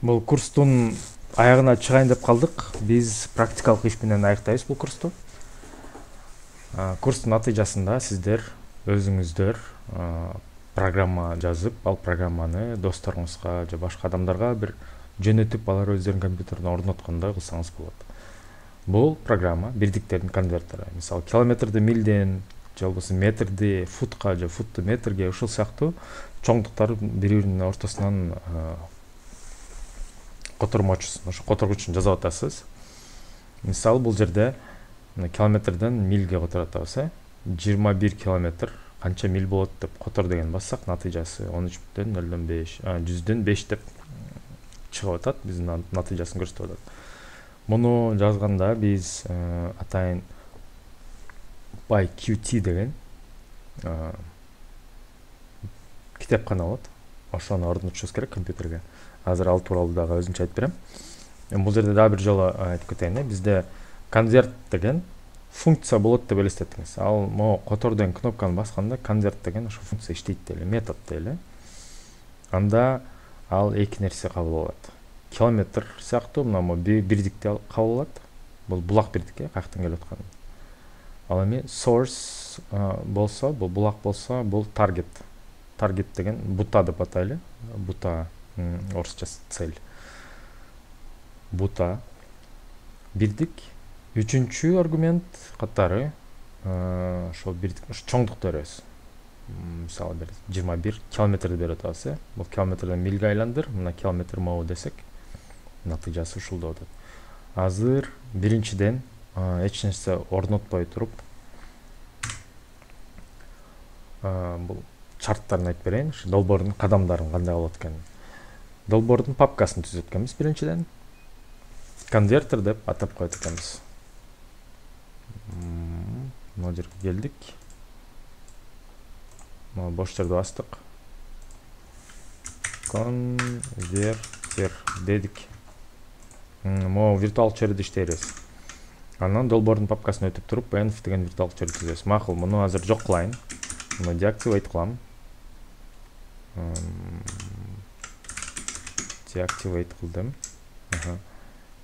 Бул курстун аягына чыгайын деп калдык. Биз практикалык иш менен аяктайбыз бул курсту. Курстун натыйжасында сиздер өзүңүздөр программа жазып, ал программаны досторуңузга же башка адамдарга бир жөнөтүп, алар өздөрүнүн компьютерине орноткондой кылсаңыз болот. Бул программа бирдиктердин конвертери. Мисалы, километрди милден, же болбосо метрди футка же футту метрге, ушул сыяктуу чоңдуктарды бири-биринин ортосунан котормочусун, ошо которгучун жазып атасыз. Мисалы, бул жерде километрден милге которуп атабыз. 21 километр канча мил болот деп котор деген бассак, натыйжасы 13,005, 100дөн 5 деп чыгып атат. Биздин натыйжасын көрсөтүп атат. Муну жазганда биз атайын PyQt деген китепкана болот. Ошону орнотушубуз керек компьютерге. Азыр ал тууралуу дагы өзүнчө айтып берем. Бул жерде дагы бир жолу айтып кетейин. Бизде конверт деген функция болот деп элестетиңиз. Ал могу котор деген кнопканы басканда конверт деген ошо функция иштейт дейли, метод дейли. Анда ал эки нерсе кабыл алат. Километр сыяктуу мына бирдикти кабыл алат. Бул булак бирдикке каяктан келип аткан. Ал эми source болсо, бул булак болсо, бул target. Target деген бута деп атайлы. Бута орусча цель. Бута бирдик. Үчүнчү аргумент катары ошол бирдик чоңдукту беребиз. Мисалы, 21 километрди берип атабыз. Бул километрден милге айландыр. Мына километр могу десек, натыйжасы ушул болот. Азыр биринчиден эч нерсе орнотпой туруп, бул шарттарын айтып берейин. Ушу долбоордун кадамдарын кандай болот экенин. Долбоордун папкасын түзөт экенбиз биринчиден. Конвертер деп атап коет экенбиз. Могу жерге келдик. Могу бош жерди бастык. Конвертер дедик. Могу виртуалдык чөйрөдө иштейбиз. Анан долбоордун папкасына өтүп туруп, env деген виртуалдык чөйрө түзөбүз. Макул, муну азыр жок кылайын. Муну деактивейт кылам. Деактивейт кылдым.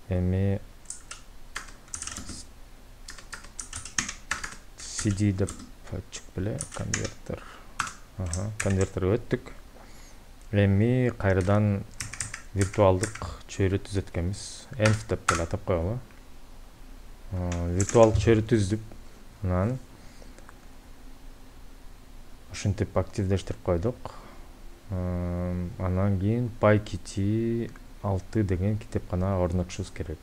Эми cd деп чык беле, конвертер. Конвертерге өттүк. Эми кайрадан виртуалдык чөйрө түзөт экенбиз. Env деп деле атап коелу. Виртуалдык чөйрө түздүк. Анан ушинтип активдештирип койдук. Анан кийин PyQt 6 деген китепкана орнотушубуз керек.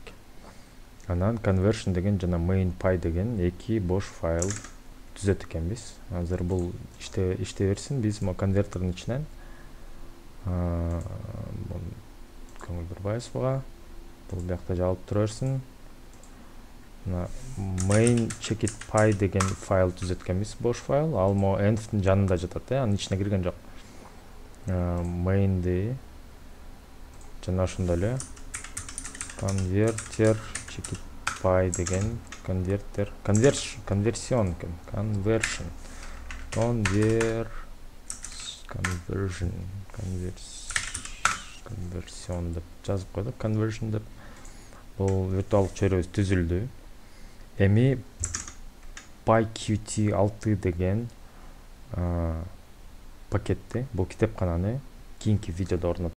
Анан conversion деген жана main.py деген эки бош файл түзөт экенбиз. Азыр бул иштей берсин. Биз мо конвертердин ичинен көңүл бурбайбыз буга. Бул биякта жабылып тура берсин. Main checkit.py деген файл түзөт экенбиз, бош файл. Ал мо env'дин жанында жатат, анын ичине кирген жок. Main'ди жана ошондой эле converter checkit.py деген conversion деп жазып койдук. Conversion деп бул виртуалдык чөйрөбүз түзүлдү. Эми PyQt 6 деген пакетти, бул китепкананы кийинки видеодо